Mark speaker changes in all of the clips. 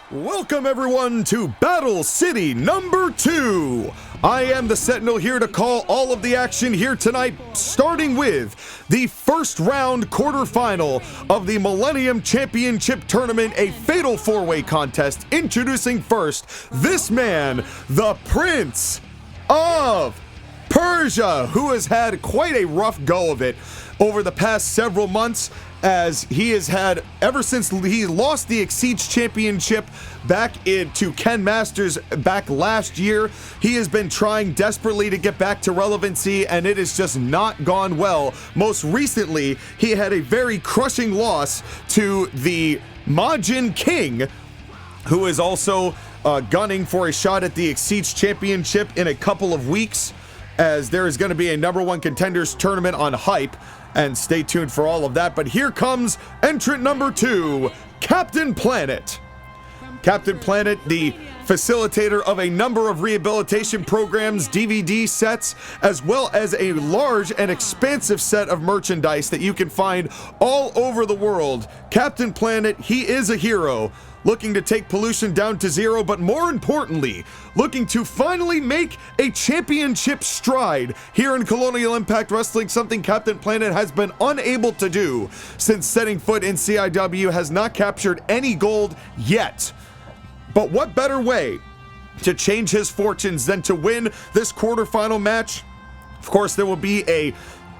Speaker 1: Welcome everyone to Battle City number 2. I am the Sentinel here to call all of the action here tonight, starting with the first round quarterfinal of the Millennium Championship Tournament, a fatal 4-way contest. Introducing first, this man, the Prince of Persia, who has had quite a rough go of it over the past several months, as he has had, ever since he lost the Exceeds Championship back into Ken Masters back last year. He has been trying desperately to get back to relevancy, and it has just not gone well. Most recently, he had a very crushing loss to the Majin King, who is also gunning for a shot at the Exceeds Championship in a couple of weeks, as there is going to be a #1 contenders tournament on Hype. And stay tuned for all of that. But here comes entrant number 2, Captain Planet. Captain Planet, the facilitator of a number of rehabilitation programs, DVD sets, as well as a large and expansive set of merchandise that you can find all over the world. Captain Planet, he is a hero, looking to take pollution down to 0, but more importantly, looking to finally make a championship stride here in Colonial Impact Wrestling, something Captain Planet has been unable to do since setting foot in CIW, has not captured any gold yet. But what better way to change his fortunes than to win this quarterfinal match? Of course, there will be a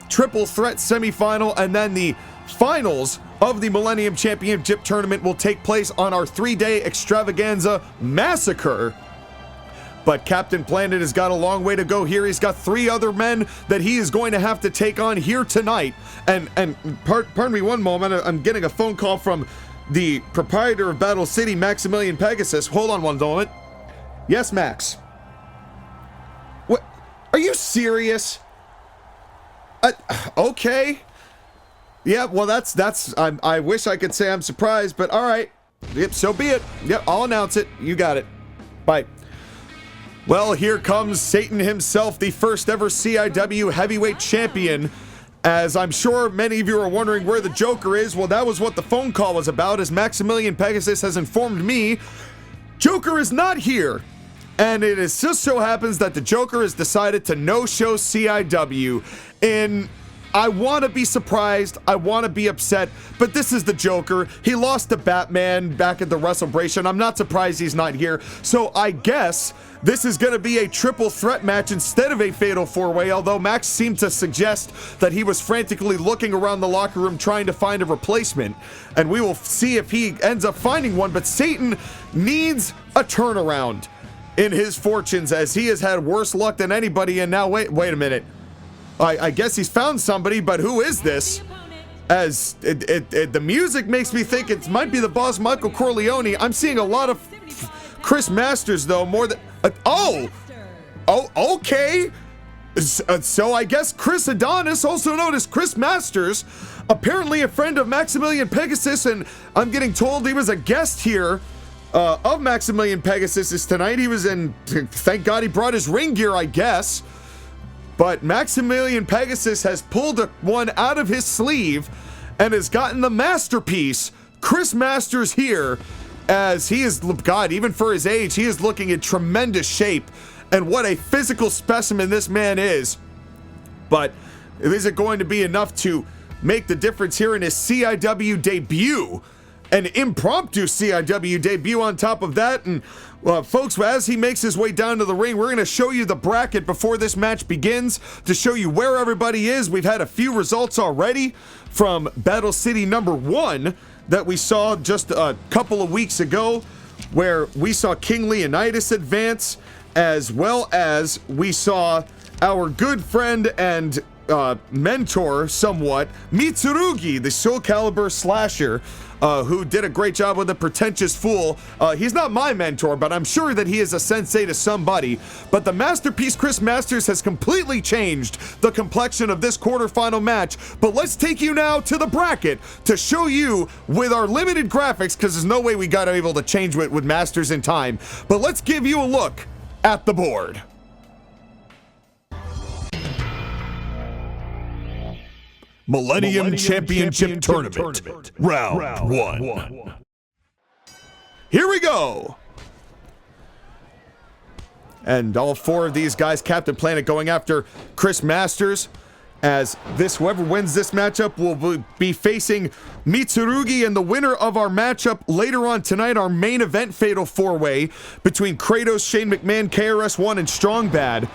Speaker 1: triple threat semifinal, and then the finals of the Millennium Championship Tournament will take place on our 3-day extravaganza massacre. But Captain Planet has got a long way to go here. He's got 3 other men that he is going to have to take on here tonight. And pardon me one moment, I'm getting a phone call from the proprietor of Battle City, Maximilian Pegasus. Hold on one moment. Yes, Max. What? Are you serious? Okay. Yeah, well, that's I wish I could say I'm surprised, but all right. Yep, so be it. Yep, I'll announce it. You got it. Bye. Well, here comes Satan himself, the first ever CIW heavyweight champion. As I'm sure many of you are wondering where the Joker is, well, that was what the phone call was about, as Maximilian Pegasus has informed me Joker is not here. And it is just so happens that the Joker has decided to no-show CIW in... I want to be surprised, I want to be upset, but this is the Joker. He lost to Batman back at the WrestleBration. I'm not surprised he's not here. So I guess this is going to be a triple threat match instead of a fatal 4-way, although Max seemed to suggest that he was frantically looking around the locker room trying to find a replacement. And we will see if he ends up finding one, but Satan needs a turnaround in his fortunes, as he has had worse luck than anybody. And now, wait a minute. I guess he's found somebody, but who is this? As the music makes me think it might be the boss, Michael Corleone. I'm seeing a lot of Chris Masters, though, more than... oh, okay. So I guess Chris Adonis, also known as Chris Masters, apparently a friend of Maximilian Pegasus, and I'm getting told he was a guest here of Maximilian Pegasus tonight. He was in... Thank God he brought his ring gear, I guess. But Maximilian Pegasus has pulled one out of his sleeve and has gotten the masterpiece, Chris Masters, here, as he is, God, even for his age, he is looking in tremendous shape. And what a physical specimen this man is. But is it going to be enough to make the difference here in his CIW debut? An impromptu CIW debut on top of that. And folks, as he makes his way down to the ring, we're going to show you the bracket before this match begins to show you where everybody is. We've had a few results already from Battle City number 1 that we saw just a couple of weeks ago, where we saw King Leonidas advance, as well as we saw our good friend and mentor somewhat, Mitsurugi, the Soul Calibur slasher, who did a great job with the Pretentious Fool. He's not my mentor, but I'm sure that he is a sensei to somebody. But the masterpiece Chris Masters has completely changed the complexion of this quarterfinal match. But let's take you now to the bracket to show you with our limited graphics, because there's no way we got able to change it with Masters in time. But let's give you a look at the board. Millennium Championship Tournament. Round 1. Here we go. And all 4 of these guys, Captain Planet going after Chris Masters. As whoever wins this matchup will be facing Mitsurugi, and the winner of our matchup later on tonight, our main event fatal 4-way between Kratos, Shane McMahon, KRS-One, and Strong Bad,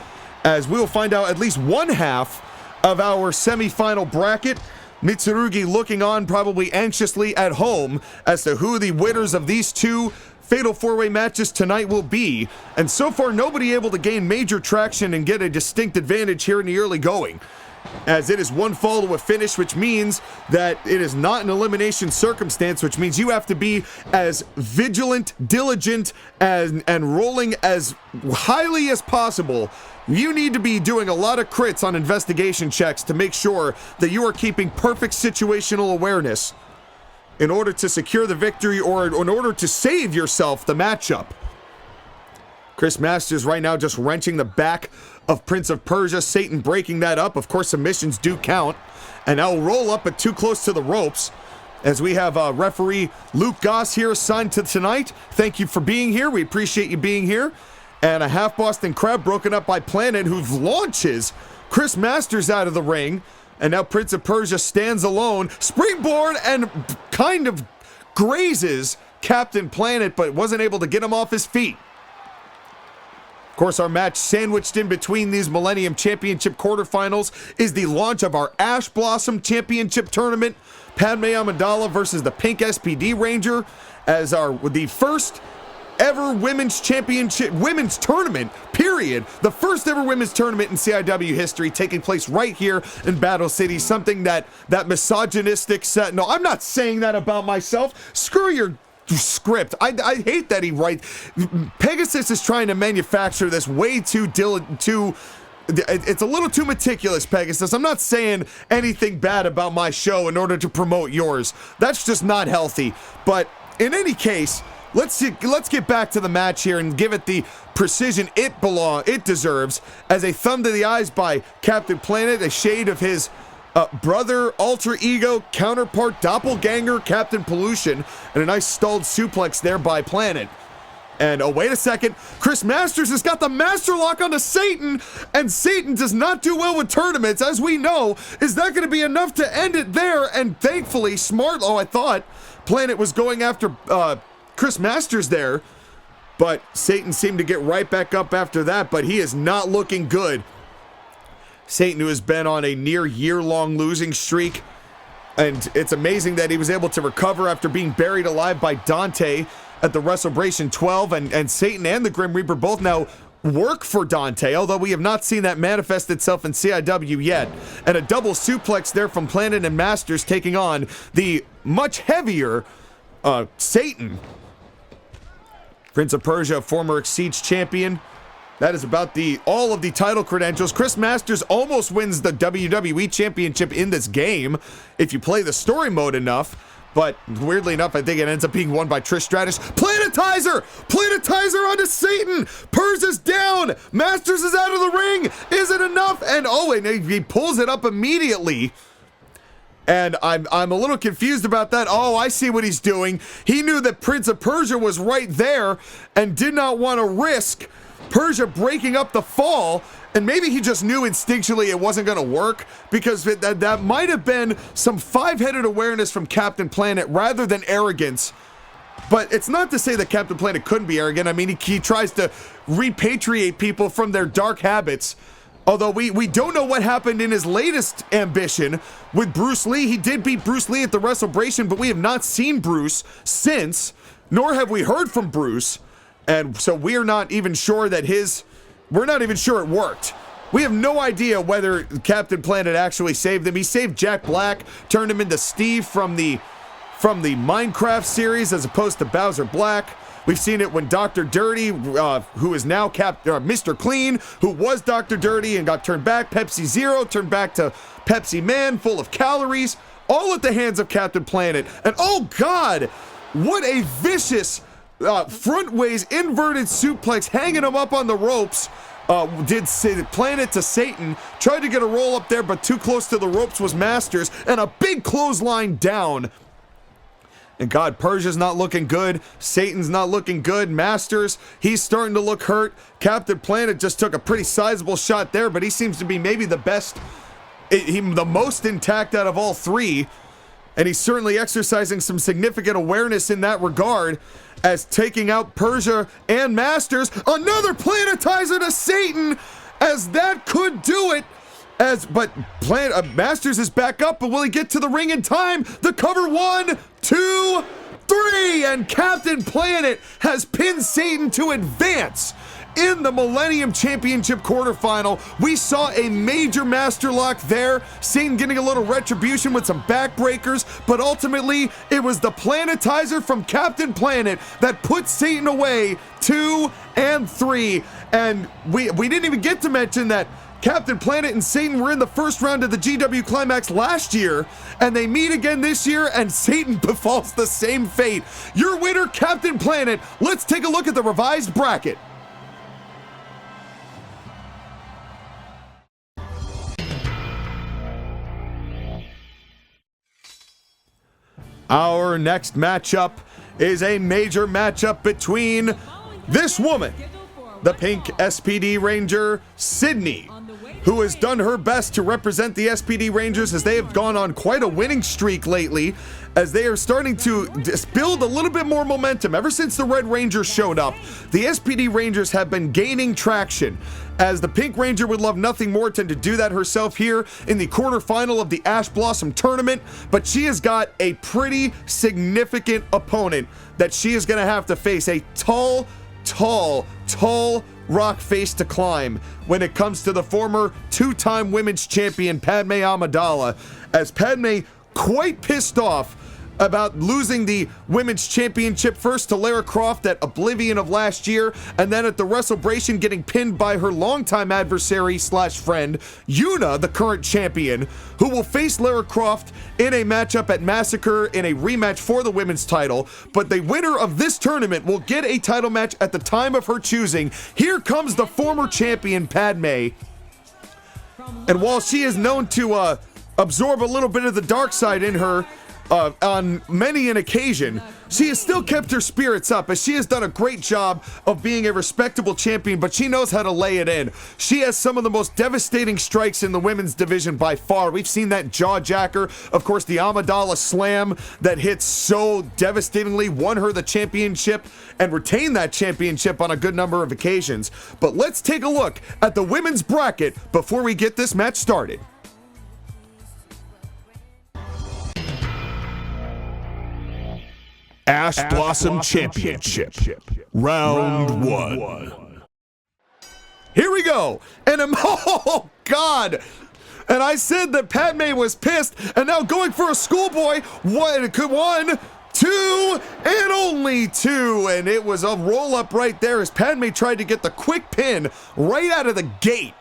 Speaker 1: as we will find out at least one half of our semifinal bracket. Mitsurugi looking on probably anxiously at home as to who the winners of these 2 fatal 4-way matches tonight will be. And so far, nobody able to gain major traction and get a distinct advantage here in the early going, as it is 1 fall to a finish, which means that it is not an elimination circumstance, which means you have to be as vigilant, diligent, and rolling as highly as possible. You need to be doing a lot of crits on investigation checks to make sure that you are keeping perfect situational awareness in order to secure the victory, or in order to save yourself the matchup. Chris Masters right now just wrenching the back of Prince of Persia. Satan breaking that up. Of course, submissions do count. And now roll up but too close to the ropes, as we have referee Luke Goss here assigned to tonight. Thank you for being here. We appreciate you being here. And a half Boston Crab broken up by Planet, who launches Chris Masters out of the ring. And now Prince of Persia stands alone, springboard, and kind of grazes Captain Planet, but wasn't able to get him off his feet. Of course, our match sandwiched in between these Millennium Championship quarterfinals is the launch of our Ash Blossom Championship Tournament. Padme Amidala versus the Pink SPD Ranger, as the first ever women's tournament, period. The first ever women's tournament in CIW history, taking place right here in Battle City. Something that misogynistic set. No, I'm not saying that about myself. Screw your script. I hate that he writes. Pegasus is trying to manufacture this way too it's a little too meticulous, Pegasus. I'm not saying anything bad about my show in order to promote yours. That's just not healthy. But in any case, let's get back to the match here and give it the precision it deserves, as a thumb to the eyes by Captain Planet, a shade of his brother, alter ego, counterpart, doppelganger, Captain Pollution, and a nice stalled suplex there by Planet. And oh, wait a second, Chris Masters has got the master lock onto Satan, and Satan does not do well with tournaments, as we know. Is that going to be enough to end it there? And thankfully, I thought Planet was going after Chris Masters there, but Satan seemed to get right back up after that, but he is not looking good. Satan, who has been on a near year-long losing streak, and it's amazing that he was able to recover after being buried alive by Dante at the WrestleBration 12, and Satan and the Grim Reaper both now work for Dante, although we have not seen that manifest itself in CIW yet. And a double suplex there from Planet and Masters, taking on the much heavier Satan. Prince of Persia, former Exceeds champion. That is about all of the title credentials. Chris Masters almost wins the WWE Championship in this game if you play the story mode enough. But weirdly enough, I think it ends up being won by Trish Stratus. Planetizer! Planetizer onto Satan! Persia's down! Masters is out of the ring! Is it enough? And and he pulls it up immediately. And I'm a little confused about that. Oh, I see what he's doing. He knew that Prince of Persia was right there and did not want to risk Persia breaking up the fall. And maybe he just knew instinctually it wasn't going to work, because that might have been some five-headed awareness from Captain Planet rather than arrogance. But it's not to say that Captain Planet couldn't be arrogant. I mean, he tries to repatriate people from their dark habits. Although we don't know what happened in his latest ambition with Bruce Lee. He did beat Bruce Lee at the WrestleBration, but we have not seen Bruce since, nor have we heard from Bruce. And so we're not even sure that we're not even sure it worked. We have no idea whether Captain Planet actually saved him. He saved Jack Black, turned him into Steve from the Minecraft series as opposed to Bowser Black. We've seen it when Dr. Dirty, who is now Mr. Clean, who was Dr. Dirty and got turned back. Pepsi Zero turned back to Pepsi Man, full of calories, all at the hands of Captain Planet. And oh God, what a vicious frontways inverted suplex, hanging him up on the ropes did Planet to Satan, tried to get a roll up there, but too close to the ropes was Masters, and a big clothesline down. And God, Persia's not looking good. Satan's not looking good. Masters, he's starting to look hurt. Captain Planet just took a pretty sizable shot there, but he seems to be maybe the best, the most intact out of all three. And he's certainly exercising some significant awareness in that regard, as taking out Persia and Masters. Another planetizer to Satan, as that could do it. But Masters is back up, but will he get to the ring in time? The cover, 1, 2, 3, and Captain Planet has pinned Satan to advance. In the Millennium Championship quarterfinal, we saw a major master lock there. Satan getting a little retribution with some backbreakers, but ultimately it was the planetizer from Captain Planet that put Satan away 2 and 3. And we didn't even get to mention that Captain Planet and Satan were in the first round of the GW Climax last year, and they meet again this year, and Satan befalls the same fate. Your winner, Captain Planet. Let's take a look at the revised bracket. Our next matchup is a major matchup between this woman, the pink SPD Ranger, Sydney, who has done her best to represent the SPD Rangers as they have gone on quite a winning streak lately, as they are starting to build a little bit more momentum. Ever since the Red Ranger showed up, the SPD Rangers have been gaining traction, as the Pink Ranger would love nothing more than to do that herself here in the quarterfinal of the Blossom Tournament, but she has got a pretty significant opponent that she is going to have to face, a tall rock face to climb when it comes to the former two-time women's champion Padme Amidala, as Padme quite pissed off about losing the women's championship, first to Lara Croft at Oblivion of last year, and then at the WrestleBration getting pinned by her longtime adversary slash friend, Yuna, the current champion, who will face Lara Croft in a matchup at Massacre in a rematch for the women's title. But the winner of this tournament will get a title match at the time of her choosing. Here comes the former champion, Padme. And while she is known to absorb a little bit of the dark side in her, on many an occasion, she has still kept her spirits up, as she has done a great job of being a respectable champion, but she knows how to lay it in. She has some of the most devastating strikes in the women's division by far. We've seen that jaw jacker, of course, the Amidala slam that hits so devastatingly, won her the championship and retained that championship on a good number of occasions. But let's take a look at the women's bracket before we get this match started.
Speaker 2: Blossom Championship. Round 1.
Speaker 1: Here we go. And oh God. And I said that Padme was pissed, and now going for a schoolboy. 1, 2, and only 2. And it was a roll up right there as Padme tried to get the quick pin right out of the gate.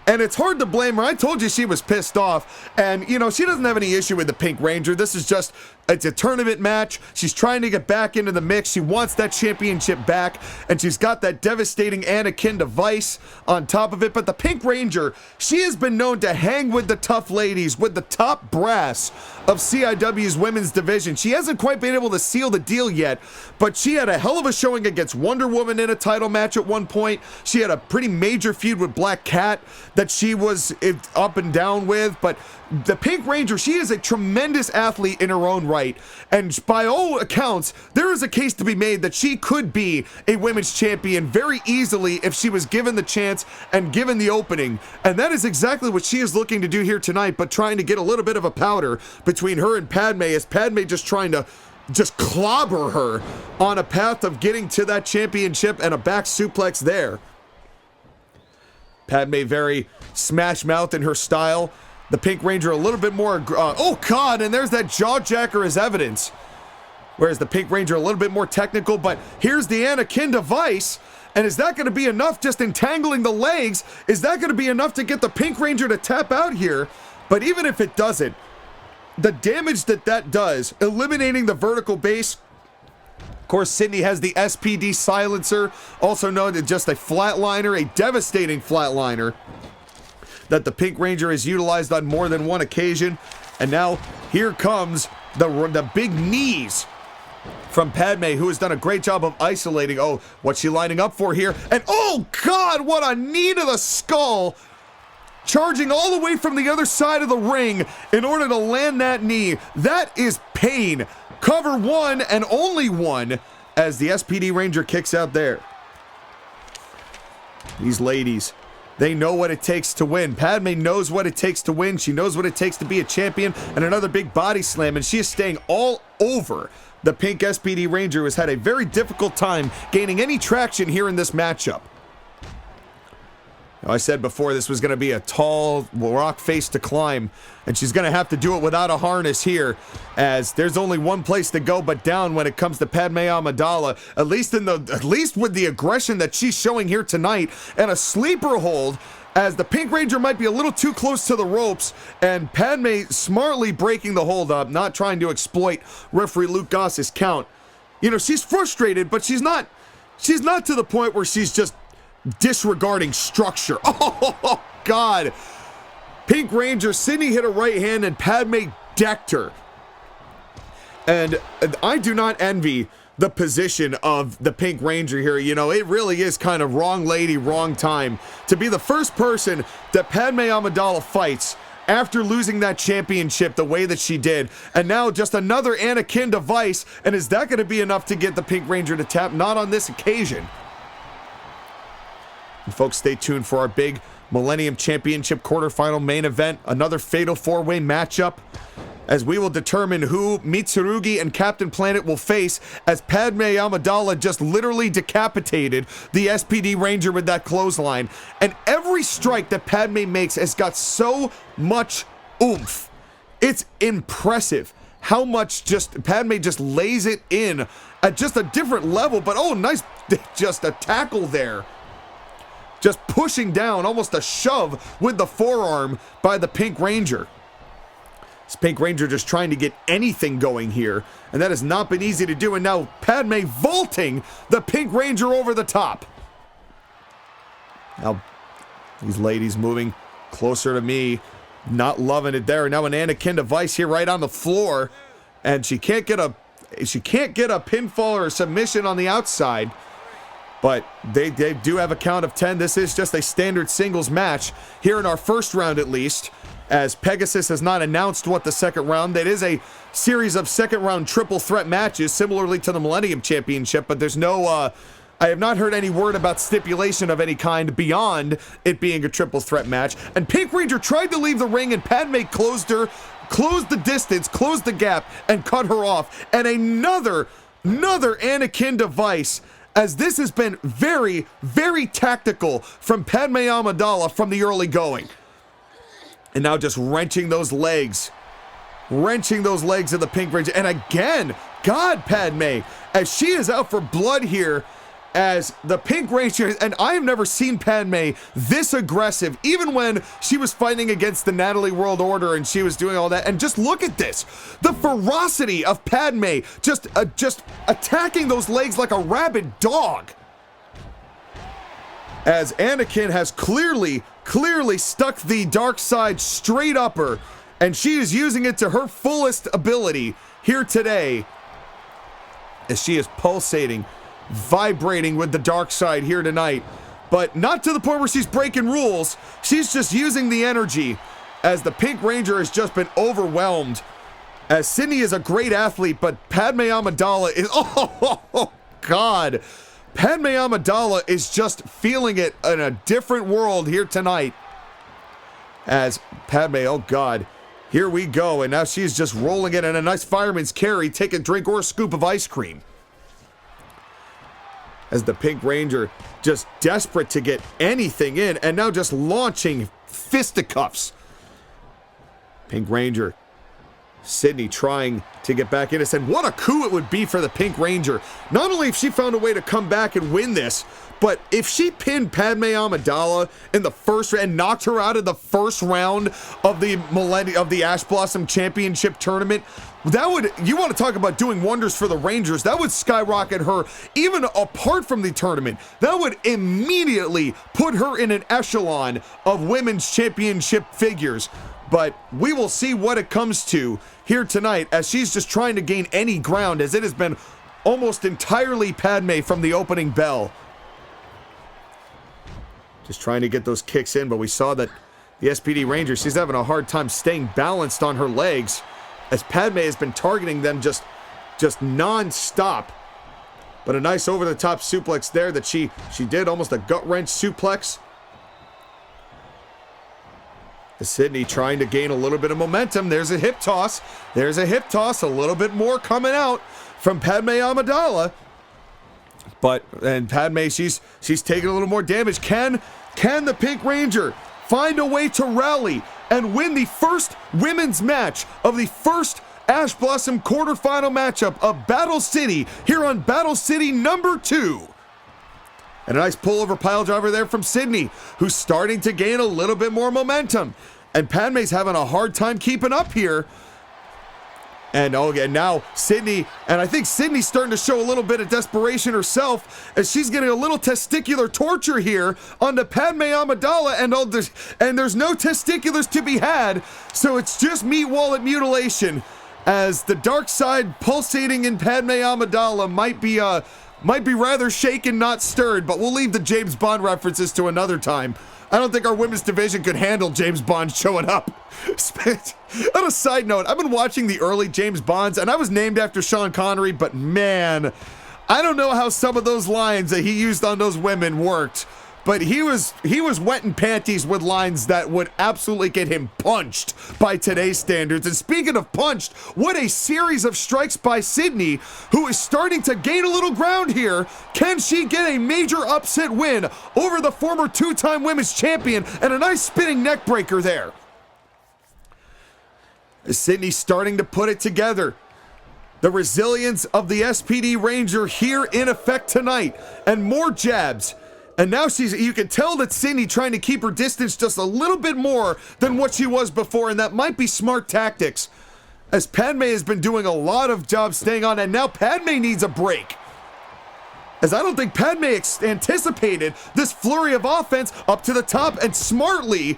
Speaker 1: And it's hard to blame her. I told you she was pissed off. And, you know, she doesn't have any issue with the Pink Ranger. This is just, it's a tournament match. She's trying to get back into the mix. She wants that championship back. And she's got that devastating Anakin device on top of it. But the Pink Ranger, she has been known to hang with the tough ladies, with the top brass of CIW's women's division. She hasn't quite been able to seal the deal yet, but she had a hell of a showing against Wonder Woman in a title match at one point. She had a pretty major feud with Black Cat that she was up and down with. But the Pink Ranger, she is a tremendous athlete in her own right, and by all accounts, there is a case to be made that she could be a women's champion very easily if she was given the chance and given the opening. And that is exactly what she is looking to do here tonight, but trying to get a little bit of a powder between her and Padme, as Padme just trying to clobber her on a path of getting to that championship, and a back suplex there. Padme very smash mouth in her style. The Pink Ranger a little bit more, oh God, and there's that jaw jacker as evidence. Whereas the Pink Ranger a little bit more technical, but here's the Anakin device. And is that going to be enough, just entangling the legs? Is that going to be enough to get the Pink Ranger to tap out here? But even if it doesn't, the damage that does, eliminating the vertical base, course, Sydney has the SPD silencer, also known as just a flatliner, a devastating flatliner that the Pink Ranger has utilized on more than one occasion. And now here comes the big knees from Padme, who has done a great job of isolating. Oh, what's she lining up for here? And oh God, what a knee to the skull! Charging all the way from the other side of the ring in order to land that knee. That is pain. Cover one and only one as the SPD Ranger kicks out there. These ladies, they know what it takes to win. Padme knows what it takes to win. She knows what it takes to be a champion. And another big body slam, and she is staying all over the pink SPD Ranger, who has had a very difficult time gaining any traction here in this matchup. Now, I said before this was going to be a tall rock face to climb, and she's going to have to do it without a harness here, as there's only one place to go but down when it comes to Padme Amidala, at least with the aggression that she's showing here tonight, and a sleeper hold as the Pink Ranger might be a little too close to the ropes, and Padme smartly breaking the hold up, not trying to exploit referee Luke Goss's count. You know, she's frustrated, but she's not to the point where she's just disregarding structure. Oh, God. Pink Ranger, Sydney hit a right hand and Padme decked her. And I do not envy the position of the Pink Ranger here. You know, it really is kind of wrong lady, wrong time to be the first person that Padme Amidala fights after losing that championship the way that she did. And now just another Anakin device. And is that going to be enough to get the Pink Ranger to tap? Not on this occasion. And folks, stay tuned for our big Millennium Championship quarterfinal main event, another fatal four-way matchup, as we will determine who Mitsurugi and Captain Planet will face, as Padme Amidala just literally decapitated the SPD Ranger with that clothesline. And every strike that Padme makes has got so much oomph. It's impressive how much Padme just lays it in at just a different level. But oh, nice, just a tackle there. Just pushing down, almost a shove with the forearm by the Pink Ranger. This Pink Ranger just trying to get anything going here, and that has not been easy to do. And now Padme vaulting the Pink Ranger over the top. Now, these ladies moving closer to me, not loving it there. Now an Anakin device here right on the floor, and she can't get a pinfall or a submission on the outside. But they do have a count of 10. This is just a standard singles match here in our first round, at least, as Pegasus has not announced what the second round. That is a series of second round triple threat matches, similarly to the Millennium Championship, but there's no, I have not heard any word about stipulation of any kind beyond it being a triple threat match. And Pink Ranger tried to leave the ring, and Padme closed the distance, closed the gap, and cut her off. And another Anakin device, as this has been very, very tactical from Padme Amidala from the early going. And now just wrenching those legs of the Pink Ranger. And again, God, Padme, as she is out for blood here, as the Pink Ranger, and I have never seen Padme this aggressive, even when she was fighting against the Natalie World Order and she was doing all that. And just look at this, the ferocity of Padme, just attacking those legs like a rabid dog. As Anakin has clearly stuck the dark side straight up her, and she is using it to her fullest ability here today, as she is pulsating, vibrating with the dark side here tonight, but not to the point where she's breaking rules. She's just using the energy, as the Pink Ranger has just been overwhelmed. As Sydney is a great athlete, but Padme Amidala is, oh God, Padme Amidala is just feeling it in a different world here tonight. As Padme, oh God, here we go, and now she's just rolling it in a nice fireman's carry, take a drink or a scoop of ice cream. As the Pink Ranger just desperate to get anything in, and now just launching fisticuffs. Pink Ranger Sydney trying to get back in us, and what a coup it would be for the Pink Ranger. Not only if she found a way to come back and win this, but if she pinned Padme Amidala in the first round and knocked her out of the first round of the Ash Blossom Championship Tournament, that would, you want to talk about doing wonders for the Rangers, that would skyrocket her even apart from the tournament. That would immediately put her in an echelon of women's championship figures. But we will see what it comes to here tonight, as she's just trying to gain any ground, as it has been almost entirely Padme from the opening bell. Just trying to get those kicks in, but we saw that the SPD Ranger, she's having a hard time staying balanced on her legs, as Padme has been targeting them just non-stop. But a nice over-the-top suplex there that she did, almost a gut-wrench suplex. Sydney trying to gain a little bit of momentum. There's a hip toss. There's a hip toss. A little bit more coming out from Padme Amidala. And Padme, she's taking a little more damage. Can the Pink Ranger find a way to rally and win the first women's match of the first Ash Blossom quarterfinal matchup of Battle City here on Battle City number 2? And a nice pullover pile driver there from Sydney, who's starting to gain a little bit more momentum. And Padme's having a hard time keeping up here. And now Sydney, and I think Sydney's starting to show a little bit of desperation herself, as she's getting a little testicular torture here onto Padme Amidala, and there's no testiculars to be had, so it's just meat wallet mutilation, as the dark side pulsating in Padme Amidala might be rather shaken, not stirred, but we'll leave the James Bond references to another time. I don't think our women's division could handle James Bond showing up. On a side note, I've been watching the early James Bonds, and I was named after Sean Connery, but man, I don't know how some of those lines that he used on those women worked. But he was wet in panties with lines that would absolutely get him punched by today's standards. And speaking of punched, what a series of strikes by Sydney, who is starting to gain a little ground here. Can she get a major upset win over the former 2-time women's champion? And a nice spinning neck breaker there. Sydney starting to put it together. The resilience of the SPD Ranger here in effect tonight. And more jabs. And now you can tell that Sydney trying to keep her distance just a little bit more than what she was before, and that might be smart tactics, as Padme has been doing a lot of jobs staying on, and now Padme needs a break, as I don't think Padme anticipated this flurry of offense up to the top, and smartly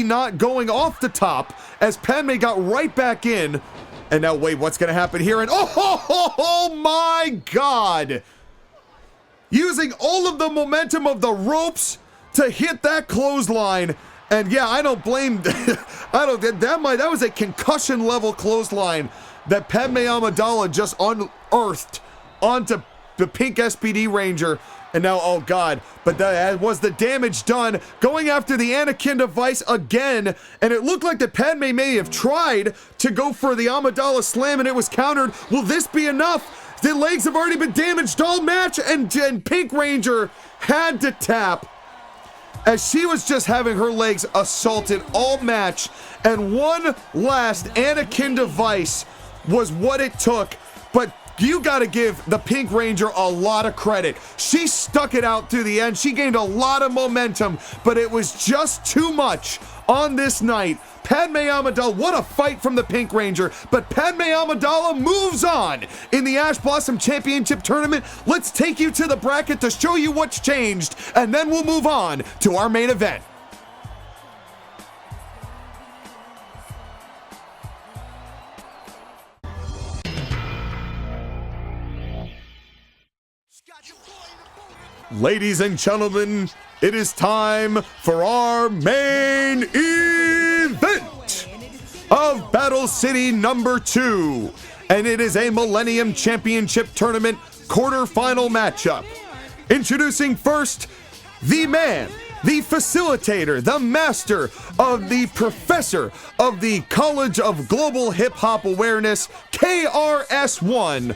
Speaker 1: not going off the top, as Padme got right back in. And now wait, what's gonna happen here? And oh my God! Using all of the momentum of the ropes to hit that clothesline. And yeah, I don't blame, that was a concussion level clothesline that Padme Amidala just unearthed onto the Pink SPD Ranger. And now, oh God, but that was the damage done, going after the Anakin device again. And it looked like that Padme may have tried to go for the Amidala slam, and it was countered. Will this be enough? The legs have already been damaged all match, and Pink Ranger had to tap, as she was just having her legs assaulted all match, and one last Anakin device was what it took. But you gotta give the Pink Ranger a lot of credit. She stuck it out through the end. She gained a lot of momentum, but it was just too much on this night. Padme Amidala, what a fight from the Pink Ranger, but Padme Amidala moves on in the Ash Blossom Championship Tournament. Let's take you to the bracket to show you what's changed, and then we'll move on to our main event. Ladies and gentlemen, it is time for our main event of Battle City number 2. And it is a Millennium Championship Tournament quarterfinal matchup. Introducing first, the man, the facilitator, the master of the professor of the College of Global Hip Hop Awareness, KRS-One,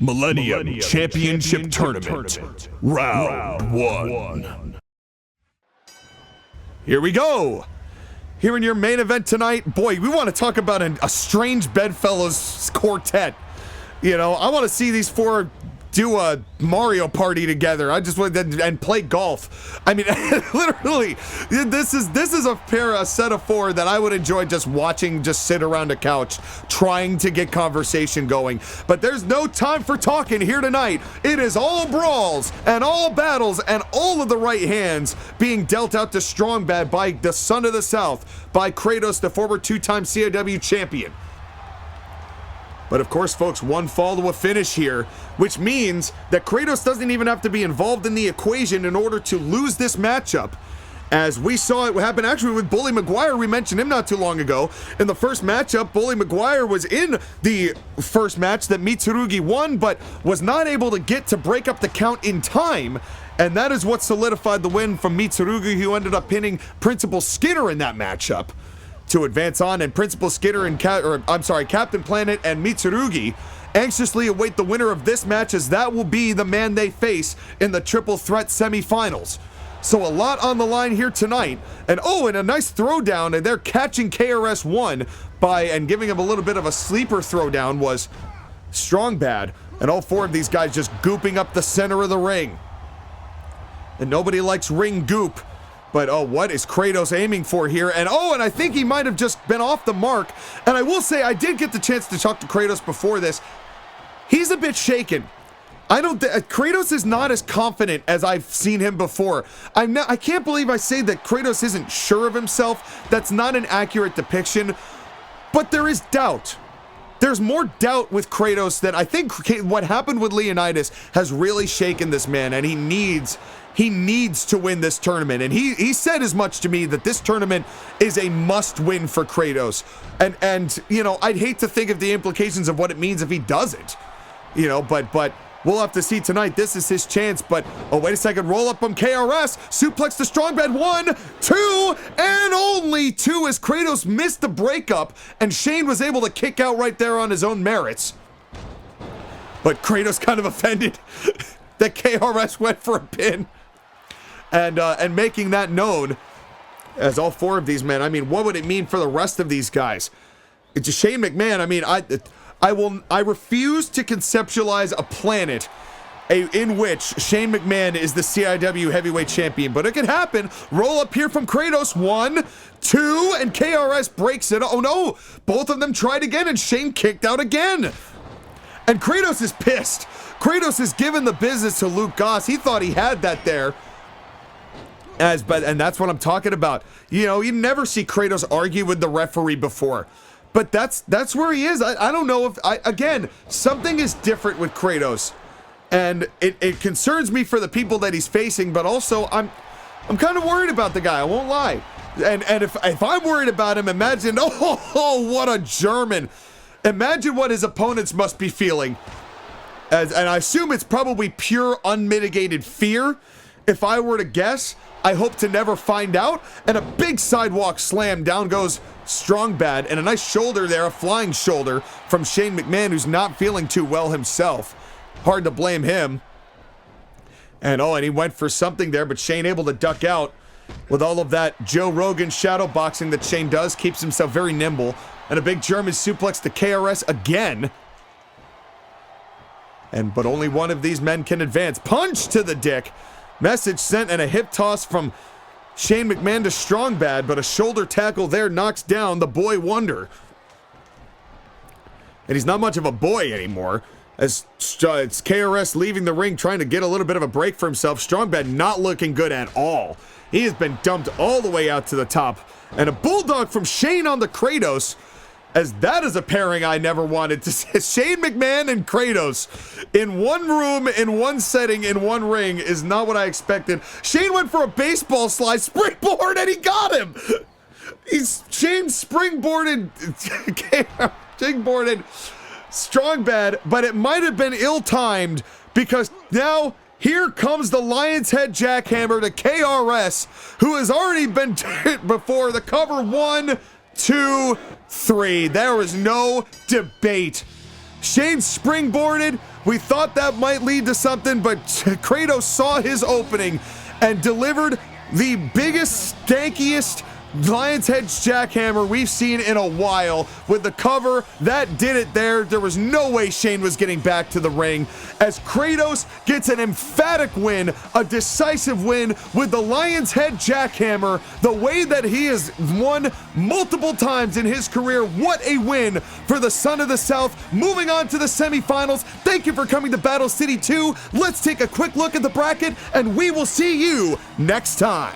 Speaker 2: Millennium Championship Tournament, Round 1.
Speaker 1: Here we go. Here in your main event tonight, boy, we want to talk about a strange bedfellows quartet. You know, I want to see these four do a Mario Party together. I just want to and play golf. I mean, literally, this is a set of four that I would enjoy just watching, just sit around a couch, trying to get conversation going. But there's no time for talking here tonight. It is all brawls and all battles and all of the right hands being dealt out to Strong Bad by the Son of the South, by Kratos, the former two-time CIW champion. But of course, folks, one fall to a finish here, which means that Kratos doesn't even have to be involved in the equation in order to lose this matchup. As we saw it happen actually with Bully Maguire, we mentioned him not too long ago. In the first matchup, Bully Maguire was in the first match that Mitsurugi won, but was not able to get to break up the count in time. And that is what solidified the win from Mitsurugi, who ended up pinning Principal Skinner in that matchup to advance on, and Principal Skinner and Captain Planet and Mitsurugi anxiously await the winner of this match, as that will be the man they face in the triple threat semifinals. So a lot on the line here tonight, and a nice throwdown, and they're catching KRS-One and giving him a little bit of a sleeper throwdown was Strong Bad, and all four of these guys just gooping up the center of the ring. And nobody likes ring goop. But what is Kratos aiming for here? And I think he might have just been off the mark. And I will say, I did get the chance to talk to Kratos before this. He's a bit shaken. Kratos is not as confident as I've seen him before. I can't believe I say that Kratos isn't sure of himself. That's not an accurate depiction. But there is doubt. There's more doubt with Kratos than I think what happened with Leonidas has really shaken this man, and he needs to win this tournament. And he said as much to me that this tournament is a must-win for Kratos. And you know, I'd hate to think of the implications of what it means if he doesn't. You know, but we'll have to see tonight. This is his chance. But wait a second, roll up from KRS, suplex to Strong Bad, 1, 2, and only 2 as Kratos missed the breakup, and Shane was able to kick out right there on his own merits. But Kratos kind of offended that KRS went for a pin. And making that known, as all four of these men, I mean, what would it mean for the rest of these guys? It's Shane McMahon. I mean, I refuse to conceptualize a planet in which Shane McMahon is the CIW heavyweight champion, but it could happen. Roll up here from Kratos, 1, 2, and KRS breaks it. Oh no, both of them tried again, and Shane kicked out again. And Kratos is pissed. Kratos has given the business to Luke Goss. He thought he had that there. And that's what I'm talking about. You know, you never see Kratos argue with the referee before. But that's where he is. I don't know if, again, something is different with Kratos. And it concerns me for the people that he's facing, but also I'm kind of worried about the guy, I won't lie. And if I'm worried about him, imagine, what a German. Imagine what his opponents must be feeling. And I assume it's probably pure unmitigated fear. If I were to guess, I hope to never find out. And a big sidewalk slam, down goes Strong Bad, and a nice shoulder there, a flying shoulder from Shane McMahon, who's not feeling too well himself. Hard to blame him. And he went for something there, but Shane able to duck out. With all of that Joe Rogan shadow boxing that Shane does, keeps himself very nimble. And a big German suplex to KRS again. But only one of these men can advance. Punch to the dick. Message sent, and a hip toss from Shane McMahon to Strong Bad, but a shoulder tackle there knocks down the boy wonder. And he's not much of a boy anymore, as it's KRS leaving the ring, trying to get a little bit of a break for himself. Strong Bad not looking good at all. He has been dumped all the way out to the top. And a bulldog from Shane on the Kratos, as that is a pairing I never wanted to see. Shane McMahon and Kratos in one room, in one setting, in one ring is not what I expected. Shane went for a baseball slide, springboard, and he got him. Shane springboarded Strong Bad, but it might have been ill-timed, because now here comes the Lion's Head jackhammer to KRS, who has already been hit before. The cover, 1, 2, 3. There was no debate. Shane springboarded, We thought that might lead to something, but Kratos saw his opening and delivered the biggest, stankiest Lion's Head jackhammer we've seen in a while. With the cover, that did it there. There was no way Shane was getting back to the ring, as Kratos gets an emphatic win, a decisive win with the Lion's Head jackhammer, the way that he has won multiple times in his career. What a win for the Son of the South. Moving on to the semifinals. Thank you for coming to Battle City 2. Let's take a quick look at the bracket, and we will see you next time.